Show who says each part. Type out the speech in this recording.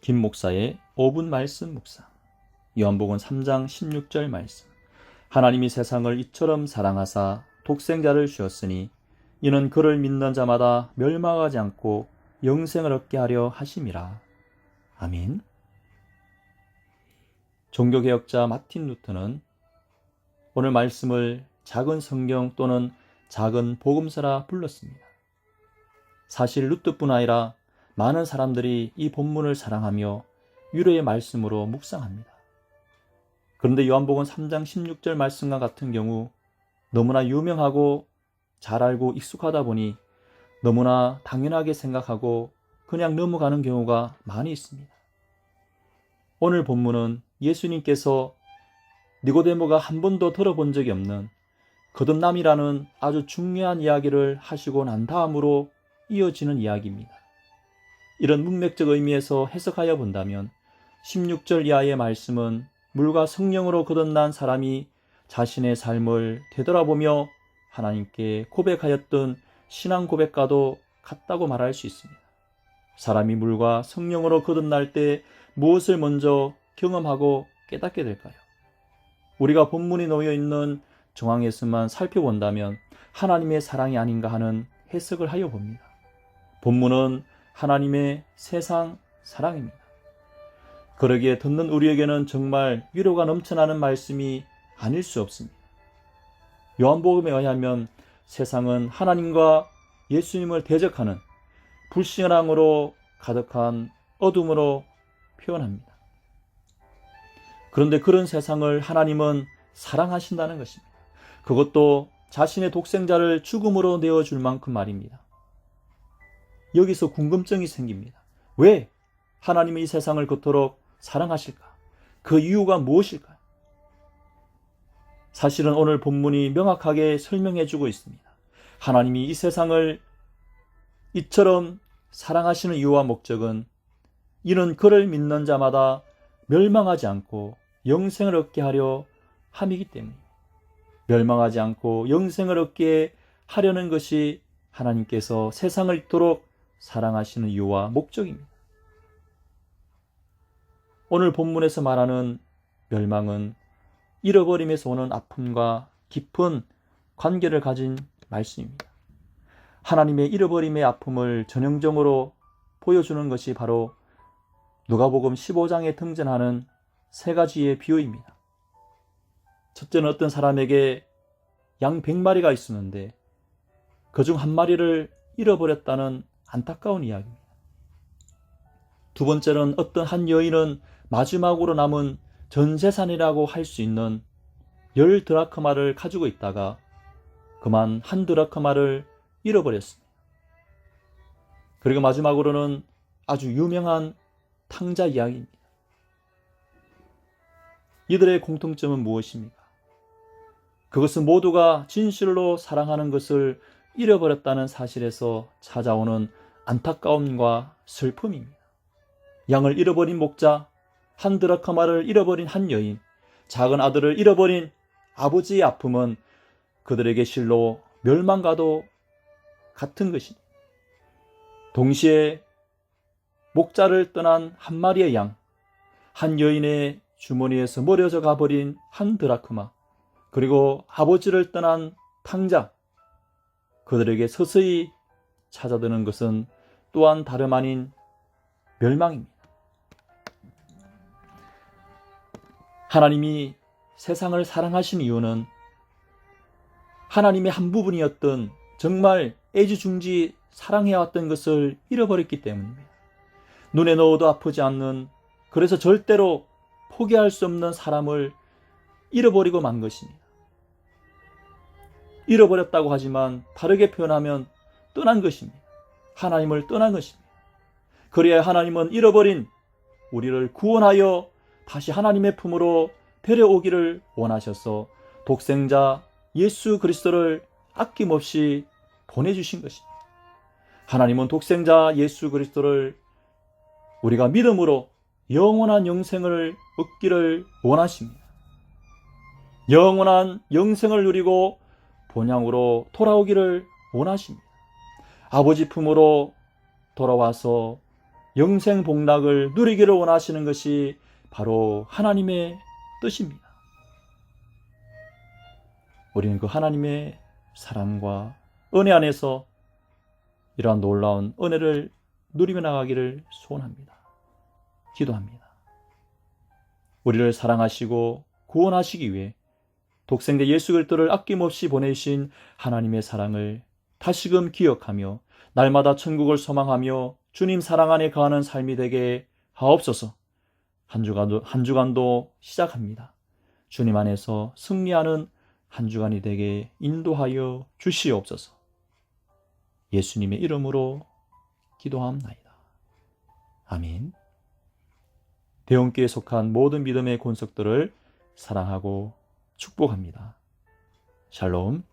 Speaker 1: 김 목사의 5분 말씀 묵상. 요한복음 3장 16절 말씀. 하나님이 세상을 이처럼 사랑하사 독생자를 주었으니 이는 그를 믿는 자마다 멸망하지 않고 영생을 얻게 하려 하심이라. 아멘. 종교개혁자 마틴 루터는 오늘 말씀을 작은 성경 또는 작은 복음서라 불렀습니다. 사실 루터뿐 아니라 많은 사람들이 이 본문을 사랑하며 위로의 말씀으로 묵상합니다. 그런데 요한복음 3장 16절 말씀과 같은 경우 너무나 유명하고 잘 알고 익숙하다 보니 너무나 당연하게 생각하고 그냥 넘어가는 경우가 많이 있습니다. 오늘 본문은 예수님께서 니고데모가 한 번도 들어본 적이 없는 거듭남이라는 아주 중요한 이야기를 하시고 난 다음으로 이어지는 이야기입니다. 이런 문맥적 의미에서 해석하여 본다면 16절 이하의 말씀은 물과 성령으로 거듭난 사람이 자신의 삶을 되돌아보며 하나님께 고백하였던 신앙 고백과도 같다고 말할 수 있습니다. 사람이 물과 성령으로 거듭날 때 무엇을 먼저 경험하고 깨닫게 될까요? 우리가 본문이 놓여 있는 정황에서만 살펴본다면 하나님의 사랑이 아닌가 하는 해석을 하여 봅니다. 본문은 하나님의 세상 사랑입니다. 그러기에 듣는 우리에게는 정말 위로가 넘쳐나는 말씀이 아닐 수 없습니다. 요한복음에 의하면 세상은 하나님과 예수님을 대적하는 불신앙으로 가득한 어둠으로 표현합니다. 그런데 그런 세상을 하나님은 사랑하신다는 것입니다. 그것도 자신의 독생자를 죽음으로 내어줄 만큼 말입니다. 여기서 궁금증이 생깁니다. 왜 하나님이 이 세상을 그토록 사랑하실까? 그 이유가 무엇일까요? 사실은 오늘 본문이 명확하게 설명해 주고 있습니다. 하나님이 이 세상을 이처럼 사랑하시는 이유와 목적은 이는 그를 믿는 자마다 멸망하지 않고 영생을 얻게 하려 함이기 때문입니다. 멸망하지 않고 영생을 얻게 하려는 것이 하나님께서 세상을 이토록 사랑하시는 이유와 목적입니다. 오늘 본문에서 말하는 멸망은 잃어버림에서 오는 아픔과 깊은 관계를 가진 말씀입니다. 하나님의 잃어버림의 아픔을 전형적으로 보여주는 것이 바로 누가복음 15장에 등장하는 세 가지의 비유입니다. 첫째는 어떤 사람에게 양 100마리가 있었는데 그중 한 마리를 잃어버렸다는 안타까운 이야기입니다. 두 번째는 어떤 한 여인은 마지막으로 남은 전 재산이라고 할 수 있는 10드라크마를 가지고 있다가 그만 1드라크마를 잃어버렸습니다. 그리고 마지막으로는 아주 유명한 탕자 이야기입니다. 이들의 공통점은 무엇입니까? 그것은 모두가 진실로 사랑하는 것을 잃어버렸다는 사실에서 찾아오는 안타까움과 슬픔입니다. 양을 잃어버린 목자, 1드라크마를 잃어버린 한 여인, 작은 아들을 잃어버린 아버지의 아픔은 그들에게 실로 멸망과도 같은 것입니다. 동시에 목자를 떠난 한 마리의 양, 한 여인의 주머니에서 버려져 가버린 1드라크마, 그리고 아버지를 떠난 탕자, 그들에게 서서히 찾아드는 것은 또한 다름 아닌 멸망입니다. 하나님이 세상을 사랑하신 이유는 하나님의 한 부분이었던 정말 애지중지 사랑해왔던 것을 잃어버렸기 때문입니다. 눈에 넣어도 아프지 않는, 그래서 절대로 포기할 수 없는 사람을 잃어버리고 만 것입니다. 잃어버렸다고 하지만 다르게 표현하면 떠난 것입니다. 하나님을 떠난 것입니다. 그래야 하나님은 잃어버린 우리를 구원하여 다시 하나님의 품으로 데려오기를 원하셔서 독생자 예수 그리스도를 아낌없이 보내주신 것입니다. 하나님은 독생자 예수 그리스도를 우리가 믿음으로 영원한 영생을 얻기를 원하십니다. 영원한 영생을 누리고 본향으로 돌아오기를 원하십니다. 아버지 품으로 돌아와서 영생 복락을 누리기를 원하시는 것이 바로 하나님의 뜻입니다. 우리는 그 하나님의 사랑과 은혜 안에서 이러한 놀라운 은혜를 누리며 나가기를 소원합니다. 기도합니다. 우리를 사랑하시고 구원하시기 위해 독생자 예수 그리스도를 아낌없이 보내신 하나님의 사랑을 다시금 기억하며 날마다 천국을 소망하며 주님 사랑 안에 거하는 삶이 되게 하옵소서. 한 주간도 시작합니다. 주님 안에서 승리하는 한 주간이 되게 인도하여 주시옵소서. 예수님의 이름으로 기도합나이다. 아멘. 대원교에 속한 모든 믿음의 권속들을 사랑하고 축복합니다. 샬롬.